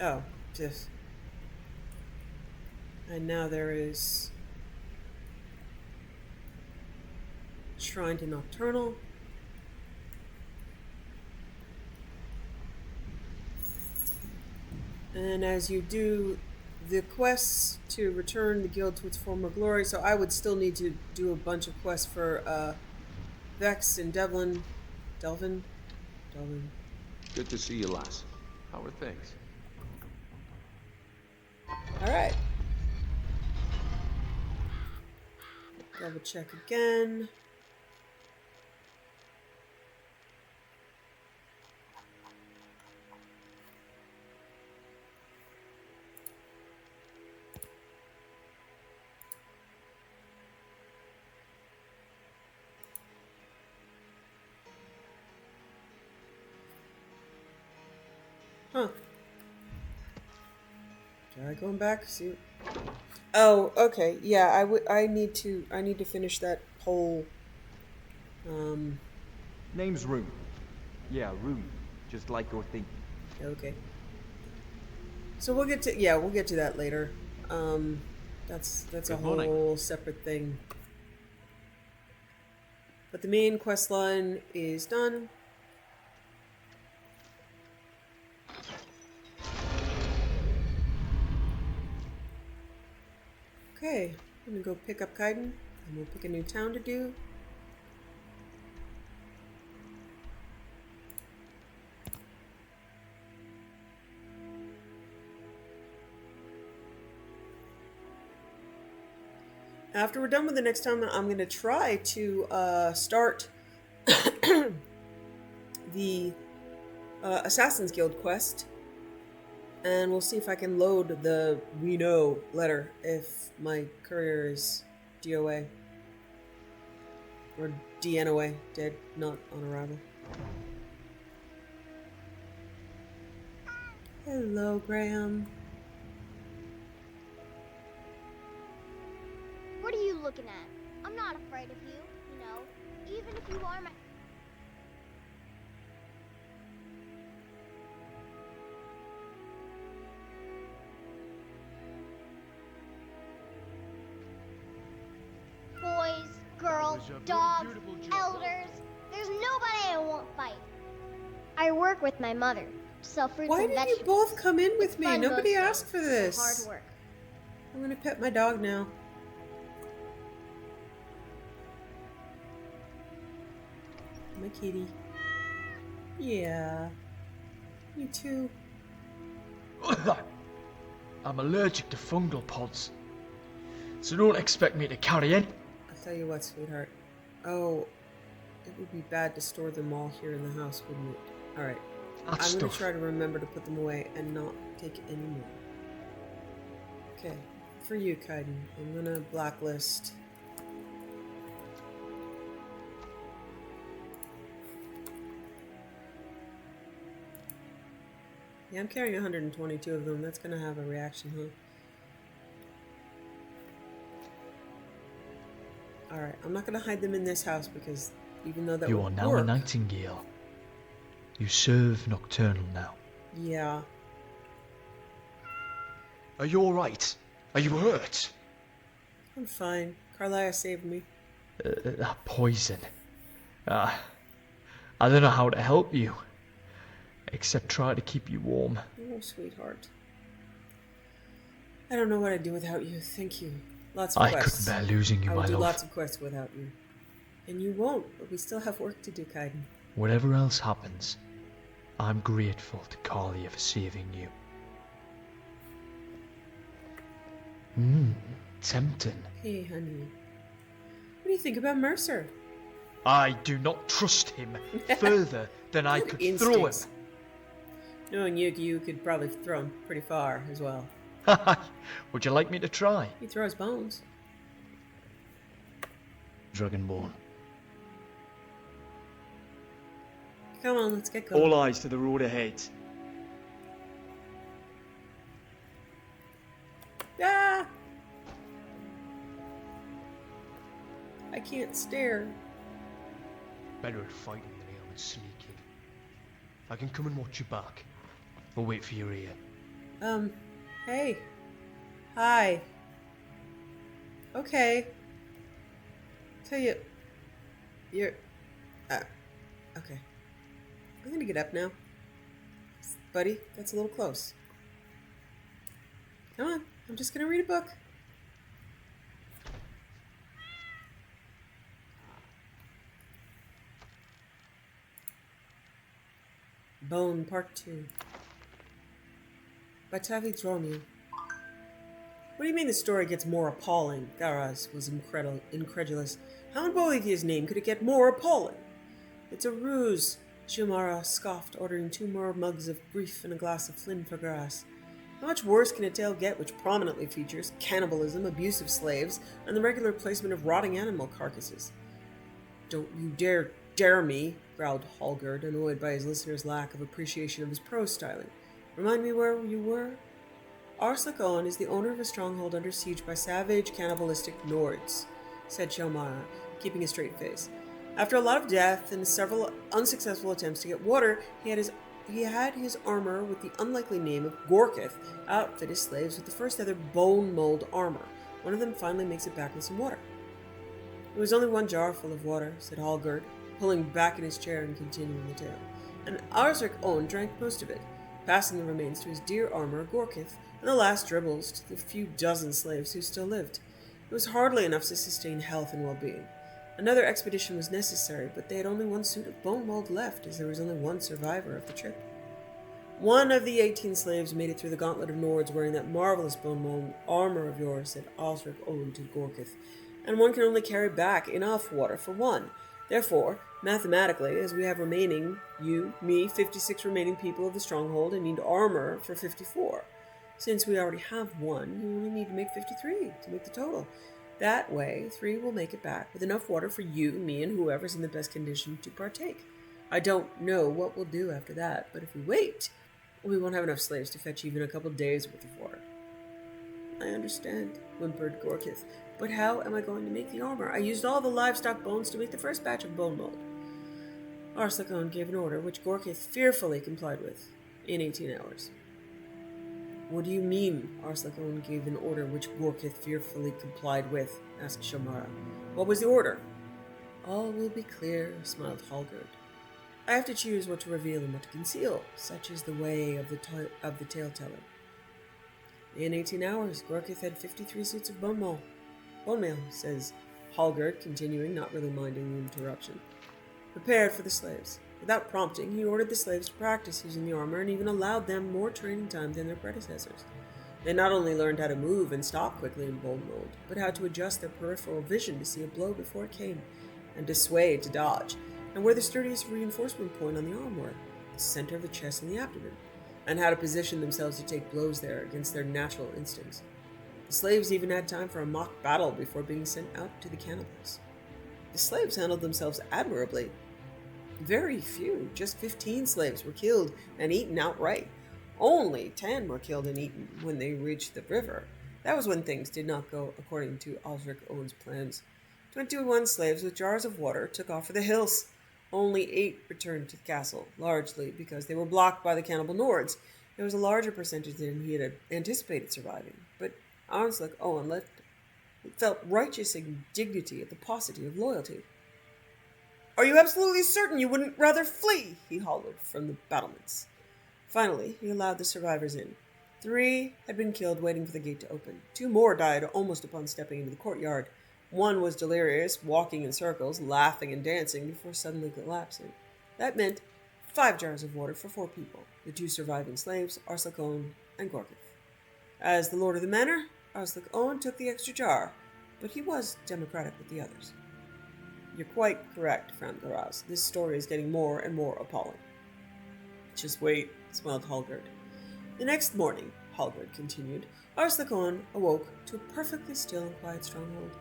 Oh, just... And now there is Shrine to Nocturnal. And as you do the quests to return the guild to its former glory, so I would still need to do a bunch of quests for Vex and Delvin. Good to see you, lass. How are things? Alright. Double check again. Huh. Try going back, see. Oh, okay. Yeah, I need to finish that whole Name's Rune. Yeah, Rune. Just like you're thinking. Okay. So we'll get to that later. That's a whole separate thing. But the main quest line is done. Okay, I'm gonna go pick up Kaidan, and we'll pick a new town to do. After we're done with the next town, I'm gonna try to start the Assassin's Guild quest. And we'll see if I can load the "we know" letter if my courier is DOA. Or DNOA, dead, not on arrival. Hello, Graham. What are you looking at? I'm not afraid of you, you know. Even if you are my... Boys, girls, dogs, elders. There's nobody I won't fight. I work with my mother to sell fruits Why and did vegetables. you both come in with It's me? fun Nobody most asked for days, this. Hard work. I'm gonna pet my dog now. My kitty. Yeah. Me too. I'm allergic to fungal pods, so don't expect me to carry any. I'll tell you what, sweetheart. Oh, it would be bad to store them all here in the house, wouldn't it? Alright. I'm gonna try to remember to put them away and not take any more. Okay. For you, Kaidan, I'm gonna blacklist. Yeah, I'm carrying 122 of them. That's gonna have a reaction, huh? Alright, I'm not gonna hide them in this house because even though that You would are now work, a nightingale. You serve Nocturnal now. yeah. Are you alright? Are you hurt? I'm fine. Carlia saved me. That poison. I don't know how to help you. Except try to keep you warm. Oh, sweetheart. I don't know what I'd do without you. Thank you. Lots of I quests. couldn't bear losing you, I my will do love. lots of quests without you. And you won't, but we still have work to do, Kaidan. Whatever else happens, I'm grateful to Carlia for saving you. Tempting. Hey, honey. What do you think about Mercer? I do not trust him further than I could throw him. Knowing you could probably throw him pretty far as well. Would you like me to try? He throws bones. Dragonborn. Come on, let's get going. All eyes to the road ahead. Ah! I can't stare. Better at fighting than I am at sneaking. I can come and watch your back. Or wait for your ear. Hey. Hi. Okay. Tell you, you're, okay. I'm gonna get up now. Buddy, that's a little close. Come on, I'm just gonna read a book. Bone Part 2 by Tavi Dronio. What do you mean the story gets more appalling? Garaz was incredulous. How in Boethiah's name could it get more appalling? It's a ruse, Shiomara scoffed, ordering 2 more mugs of grief and a glass of flin for grass. How much worse can a tale get which prominently features cannibalism, abuse of slaves, and the regular placement of rotting animal carcasses? Don't you dare me, growled Hallgerd, annoyed by his listener's lack of appreciation of his prose styling. Remind me where you were? Arslan Owen is the owner of a stronghold under siege by savage, cannibalistic Nords, said Shiomara, keeping a straight face. After a lot of death and several unsuccessful attempts to get water, he had his armor with the unlikely name of Gorkith outfit his slaves with the first ever bone mold armor. One of them finally makes it back with some water. It was only 1 jar full of water, said Hallgerd, pulling back in his chair and continuing the tale. And Arslan Owen drank most of it, passing the remains to his dear armor Gorkith, and the last dribbles to the few dozen slaves who still lived. It was hardly enough to sustain health and well-being. Another expedition was necessary, but they had only 1 suit of bone mold left, as there was only 1 survivor of the trip. One of the 18 slaves made it through the gauntlet of Nords wearing that marvelous bone mold armor of yours, said Osric Owen to Gorkith, and one can only carry back enough water for 1. Therefore, mathematically, as we have remaining, you, me, 56 remaining people of the stronghold, and need armor for 54. Since we already have 1, you only need to make 53 to make the total. That way, 3 will make it back with enough water for you, me, and whoever's in the best condition to partake. I don't know what we'll do after that, but if we wait, we won't have enough slaves to fetch even a couple days' worth of water. I understand, whimpered Gorkith, But how am I going to make the armor? I used all the livestock bones to make the first batch of bone mold. Arslakon gave an order, which Gorkith fearfully complied with, in 18 hours. What do you mean, Arslakon gave an order which Gorkith fearfully complied with? Asked Shamara. What was the order? All will be clear, smiled Hallgerd. I have to choose what to reveal and what to conceal. Such is the way of the tale-teller. In 18 hours, Gorkith had 53 suits of bone mail, says Hallgerd, continuing, not really minding the interruption. Prepared for the slaves. Without prompting, he ordered the slaves to practice using the armor and even allowed them more training time than their predecessors. They not only learned how to move and stop quickly in bone mold, but how to adjust their peripheral vision to see a blow before it came, and to sway to dodge, and where the sturdiest reinforcement point on the arm were, the center of the chest and the abdomen, and how to position themselves to take blows there against their natural instincts. The slaves even had time for a mock battle before being sent out to the cannibals. The slaves handled themselves admirably. Very few, just 15 slaves were killed and eaten outright. Only 10 were killed and eaten when they reached the river. That was when things did not go according to Osric Owen's plans. 21 slaves with jars of water took off for the hills. Only 8 returned to the castle, largely because they were blocked by the cannibal Nords. There was a larger percentage than he had anticipated surviving, but Arnslick Owen felt righteous indignity at the paucity of loyalty. Are you absolutely certain you wouldn't rather flee? He hollered from the battlements. Finally, he allowed the survivors in. 3 had been killed waiting for the gate to open. 2 more died almost upon stepping into the courtyard. 1 was delirious, walking in circles, laughing and dancing before suddenly collapsing. That meant 5 jars of water for 4 people, the 2 surviving slaves, Arslak Owen and Gorkith. As the lord of the manor, Arslak Owen took the extra jar, but he was democratic with the others. You're quite correct, frowned Garaz. This story is getting more and more appalling. Just wait, smiled Hallgerd. The next morning, Hallgerd continued, Arslak Owen awoke to a perfectly still and quiet stronghold.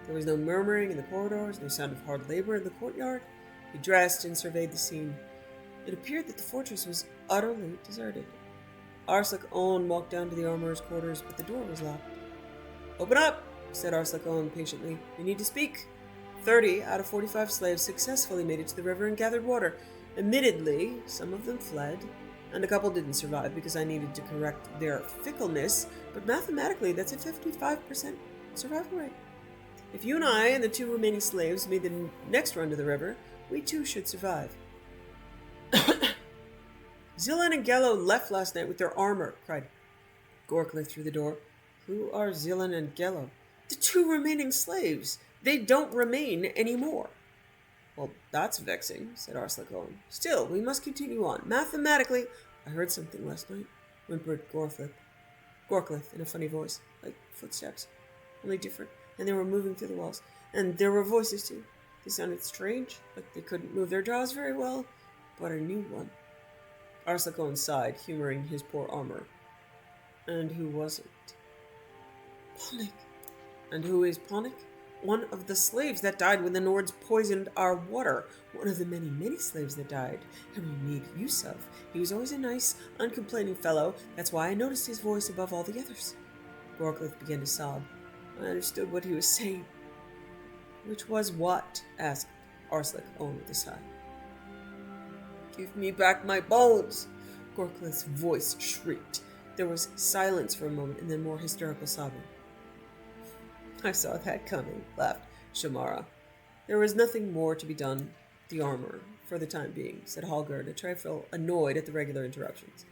There was no murmuring in the corridors, no sound of hard labor in the courtyard. He dressed and surveyed the scene. It appeared that the fortress was utterly deserted. Arslak Owen walked down to the armorer's quarters, but the door was locked. Open up, said Arslak Owen patiently. We need to speak. 30 out of 45 slaves successfully made it to the river and gathered water. Admittedly, some of them fled, and a couple didn't survive because I needed to correct their fickleness, but mathematically that's a 55% survival rate. If you and I and the 2 remaining slaves made the next run to the river, we too should survive. Zillan and Gello left last night with their armor, cried Gorkith through the door. Who are Zillan and Gello? The 2 remaining slaves. They don't remain anymore. Well, that's vexing, said Arslak Owen. Still, we must continue on. Mathematically, I heard something last night, whimpered Gorkith in a funny voice, like footsteps, only different, and they were moving through the walls. And there were voices too. They sounded strange, like they couldn't move their jaws very well, but I knew one. Arslak Owen sighed, humoring his poor armor. And who was it? Ponik. And who is Ponik? One of the slaves that died when the Nords poisoned our water. One of the many, many slaves that died, and we made use of. He was always a nice, uncomplaining fellow. That's why I noticed his voice above all the others. Gorkith began to sob. I understood what he was saying. Which was what? Asked Arslak Owen with a sigh. Give me back my bones! Gorkith's voice shrieked. There was silence for a moment, and then more hysterical sobbing. I saw that coming, laughed Shamara. There was nothing more to be done. The armor, for the time being, said Hallgerd, a trifle annoyed at the regular interruptions.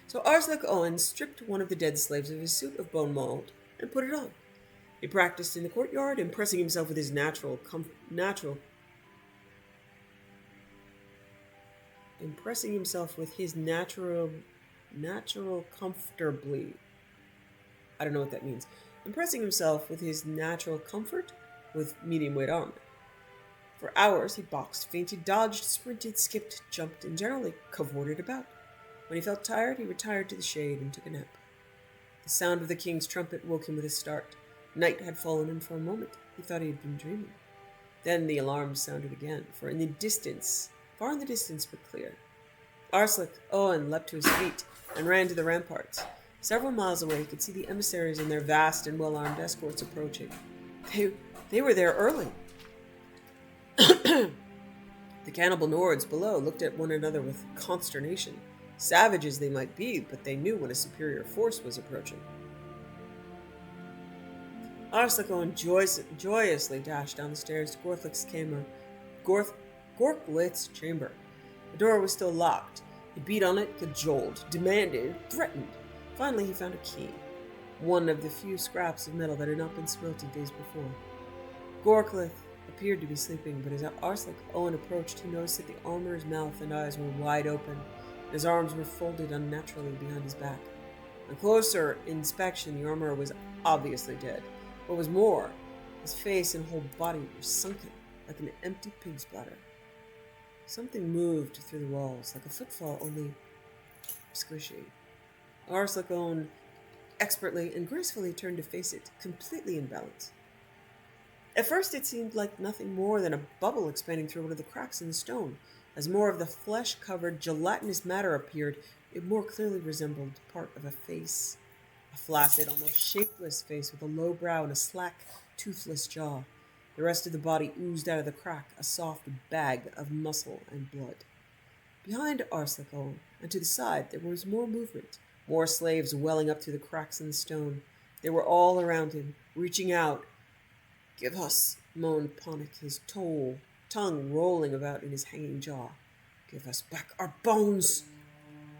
So Arslak Owen stripped one of the dead slaves of his suit of bone mold and put it on. He practiced in the courtyard, impressing himself with his natural comfortably. I don't know what that means. Impressing himself with his natural comfort with medium-weight armor. For hours he boxed, feinted, dodged, sprinted, skipped, jumped, and generally cavorted about. When he felt tired, he retired to the shade and took a nap. The sound of the king's trumpet woke him with a start. Night had fallen, and for a moment he thought he had been dreaming. Then the alarm sounded again, for in the distance, far in the distance but clear, Arslak Owen leapt to his feet and ran to the ramparts. Several miles away, he could see the emissaries and their vast and well-armed escorts approaching. They were there early. The cannibal Nords below looked at one another with consternation. Savages they might be, but they knew when a superior force was approaching. Arslan joyously dashed down the stairs to Gorklith's chamber. The door was still locked. He beat on it, cajoled, demanded, threatened. Finally, he found a key. One of the few scraps of metal that had not been smelted days before. Gorklith appeared to be sleeping, but as Arslan Owen approached, he noticed that the armorer's mouth and eyes were wide open. His arms were folded unnaturally behind his back. On closer inspection, the armorer was obviously dead. What was more, his face and whole body were sunken, like an empty pig's bladder. Something moved through the walls, like a footfall, only squishy. Arslan Owen expertly and gracefully turned to face it, completely in balance. At first it seemed like nothing more than a bubble expanding through one of the cracks in the stone. As more of the flesh-covered, gelatinous matter appeared, it more clearly resembled part of a face. A flaccid, almost shapeless face with a low brow and a slack, toothless jaw. The rest of the body oozed out of the crack, a soft bag of muscle and blood. Behind Arslan, and to the side, there was more movement. More slaves welling up through the cracks in the stone. They were all around him, reaching out. "Give us," moaned Ponic, his tongue rolling about in his hanging jaw. "Give us back our bones!"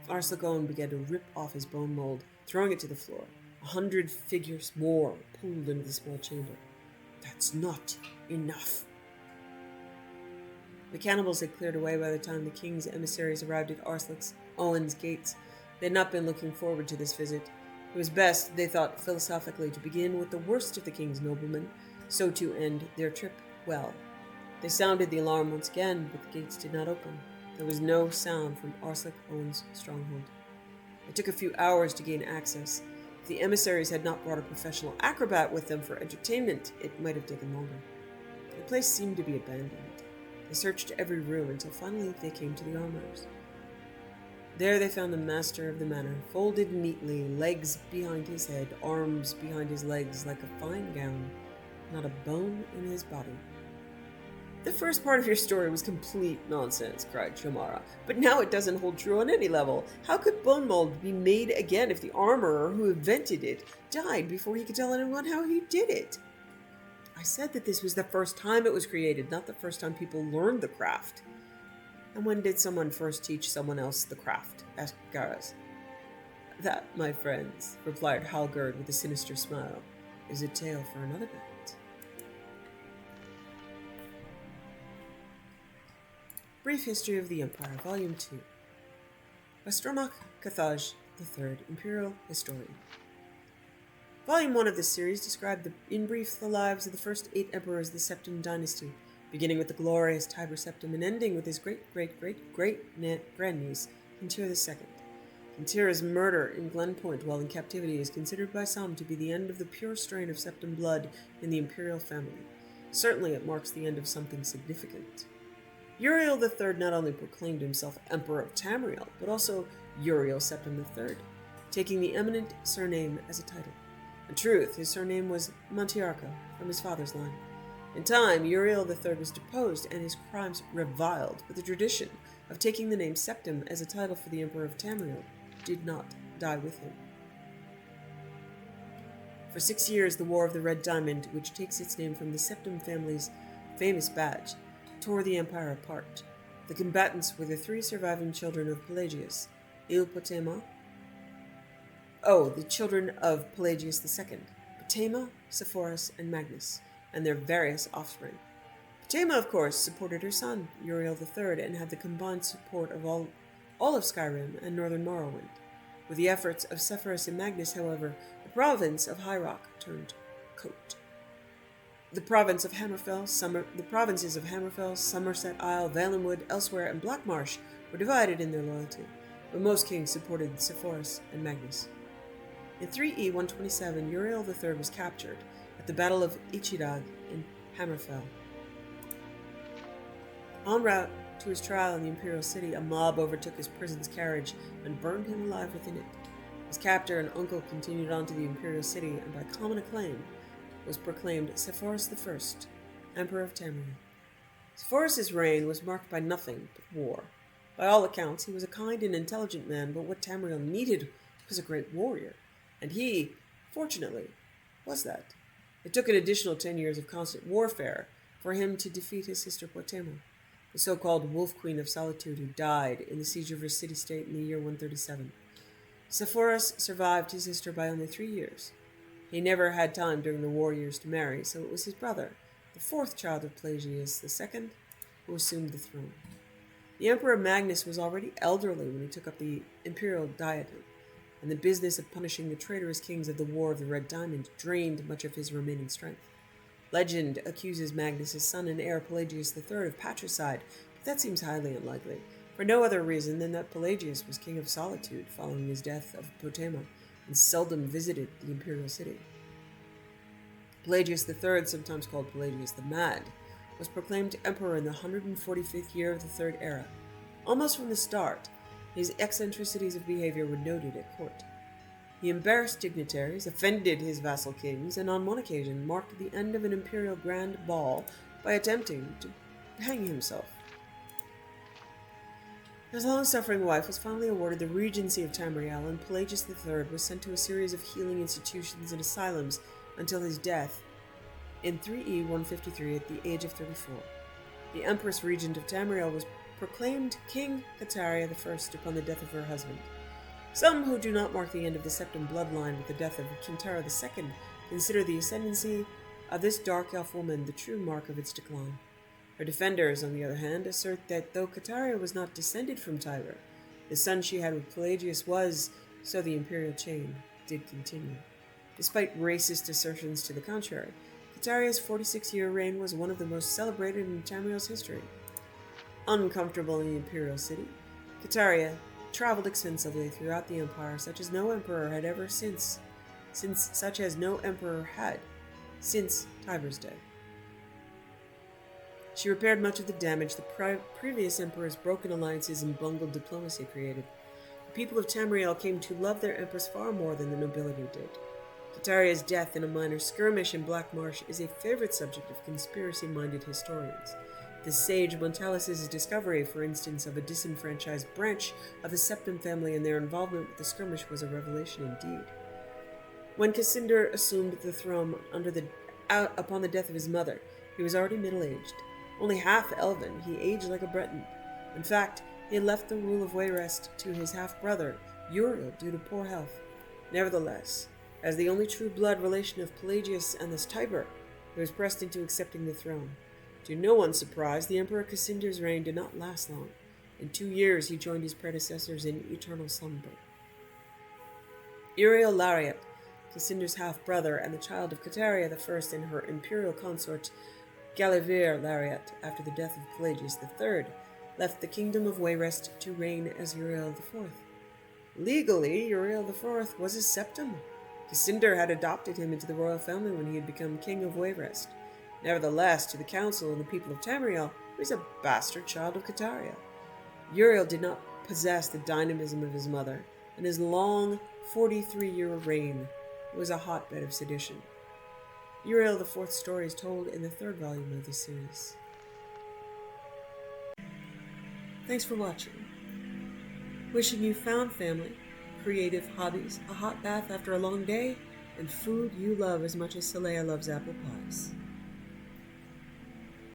Arslan began to rip off his bone mold, throwing it to the floor. 100 figures more pulled into the small chamber. "That's not enough." The cannibals had cleared away by the time the king's emissaries arrived at Arslan Owen's gates. They had not been looking forward to this visit. It was best, they thought philosophically, to begin with the worst of the king's noblemen, so to end their trip well. They sounded the alarm once again, but the gates did not open. There was no sound from Arslan Owen's stronghold. It took a few hours to gain access. If the emissaries had not brought a professional acrobat with them for entertainment, it might have taken longer. The place seemed to be abandoned. They searched every room until finally they came to the armorers. There they found the master of the manor, folded neatly, legs behind his head, arms behind his legs like a fine gown, not a bone in his body. "The first part of your story was complete nonsense," cried Shamara, "but now it doesn't hold true on any level. How could bone mold be made again if the armorer who invented it died before he could tell anyone how he did it?" "I said that this was the first time it was created, not the first time people learned the craft." "And when did someone first teach someone else the craft?" asked Garaz. "That, my friends," replied Halgerd with a sinister smile, "is a tale for another night." Brief History of the Empire, Volume 2. By Stromach Cathaj III, Imperial Historian. Volume 1 of this series described in brief the lives of the first 8 emperors of the Septim dynasty, beginning with the glorious Tiber Septim and ending with his great-great-great-great-grandniece, Kintira II. Kintira's murder in Glenpoint while in captivity is considered by some to be the end of the pure strain of Septim blood in the imperial family. Certainly it marks the end of something significant. Uriel III not only proclaimed himself Emperor of Tamriel, but also Uriel Septim III, taking the eminent surname as a title. In truth, his surname was Montiarco, from his father's line. In time, Uriel III was deposed and his crimes reviled, but the tradition of taking the name Septim as a title for the Emperor of Tamriel did not die with him. For 6 years, the War of the Red Diamond, which takes its name from the Septim family's famous badge, tore the empire apart. The combatants were the 3 surviving children of Pelagius, the children of Pelagius II, Potema, Sepphoris, and Magnus, and their various offspring. Potema, of course, supported her son, Uriel III, and had the combined support of all of Skyrim and northern Morrowind. With the efforts of Sepphoris and Magnus, however, the province of High Rock turned coat. The provinces of Hammerfell, Somerset Isle, Valenwood, Elsewhere, and Blackmarsh were divided in their loyalty, but most kings supported Sepphoris and Magnus. In 3E 127, Uriel III was captured at the Battle of Ichidag in Hammerfell. En route to his trial in the Imperial City, a mob overtook his prison's carriage and burned him alive within it. His captor and uncle continued on to the Imperial City, and by common acclaim, was proclaimed Sepphoris I, Emperor of Tamriel. Sepphoris' reign was marked by nothing but war. By all accounts, he was a kind and intelligent man, but what Tamriel needed was a great warrior. And he, fortunately, was that. It took an additional 10 years of constant warfare for him to defeat his sister Potema, the so-called Wolf Queen of Solitude, who died in the siege of her city-state in the year 137. Sepphoris survived his sister by only 3 years. He never had time during the war years to marry, so it was his brother, the fourth child of Pelagius II, who assumed the throne. The Emperor Magnus was already elderly when he took up the imperial diadem, and the business of punishing the traitorous kings of the War of the Red Diamond drained much of his remaining strength. Legend accuses Magnus' son and heir Pelagius III of patricide, but that seems highly unlikely, for no other reason than that Pelagius was king of Solitude following his death of Potema, and seldom visited the imperial city. Pelagius III, sometimes called Pelagius the Mad, was proclaimed emperor in the 145th year of the Third Era. Almost from the start, his eccentricities of behavior were noted at court. He embarrassed dignitaries, offended his vassal kings, and on one occasion marked the end of an imperial grand ball by attempting to hang himself. His long-suffering wife was finally awarded the regency of Tamriel, and Pelagius III was sent to a series of healing institutions and asylums until his death in 3E 153 at the age of 34. The Empress Regent of Tamriel was proclaimed King Kataria I upon the death of her husband. Some who do not mark the end of the Septim bloodline with the death of Kintara II consider the ascendancy of this dark elf woman the true mark of its decline. Her defenders, on the other hand, assert that though Kataria was not descended from Tiber, the son she had with Pelagius was, so the imperial chain did continue. Despite racist assertions to the contrary, Kataria's 46-year reign was one of the most celebrated in Tamriel's history. Uncomfortable in the imperial city, Kataria traveled extensively throughout the empire, such as no emperor had ever since Tiber's day. She repaired much of the damage the previous emperor's broken alliances and bungled diplomacy created. The people of Tamriel came to love their empress far more than the nobility did. Kataria's death in a minor skirmish in Black Marsh is a favorite subject of conspiracy-minded historians. The sage Montalis' discovery, for instance, of a disenfranchised branch of the Septim family and their involvement with the skirmish was a revelation indeed. When Cassander assumed the throne upon the death of his mother, he was already middle-aged. Only half elven, he aged like a Breton. In fact, he had left the rule of Wayrest to his half-brother, Uriel, due to poor health. Nevertheless, as the only true blood relation of Pelagius and this Tiber, he was pressed into accepting the throne. To no one's surprise, the Emperor Cassander's reign did not last long. In 2 years, he joined his predecessors in eternal slumber. Uriel Lariat, Cassander's half-brother and the child of Kataria I and her imperial consort Galivir Lariat, after the death of Pelagius III, left the kingdom of Wayrest to reign as Uriel IV. Legally, Uriel IV was his septum. Cassander had adopted him into the royal family when he had become king of Wayrest. Nevertheless, to the council and the people of Tamriel, he was a bastard child of Kataria. Uriel did not possess the dynamism of his mother, and his long 43-year reign was a hotbed of sedition. Uriel IV's story is told in the 3rd volume of this series. Thanks for watching. Wishing you found family, creative hobbies, a hot bath after a long day, and food you love as much as Saleya loves apple pies.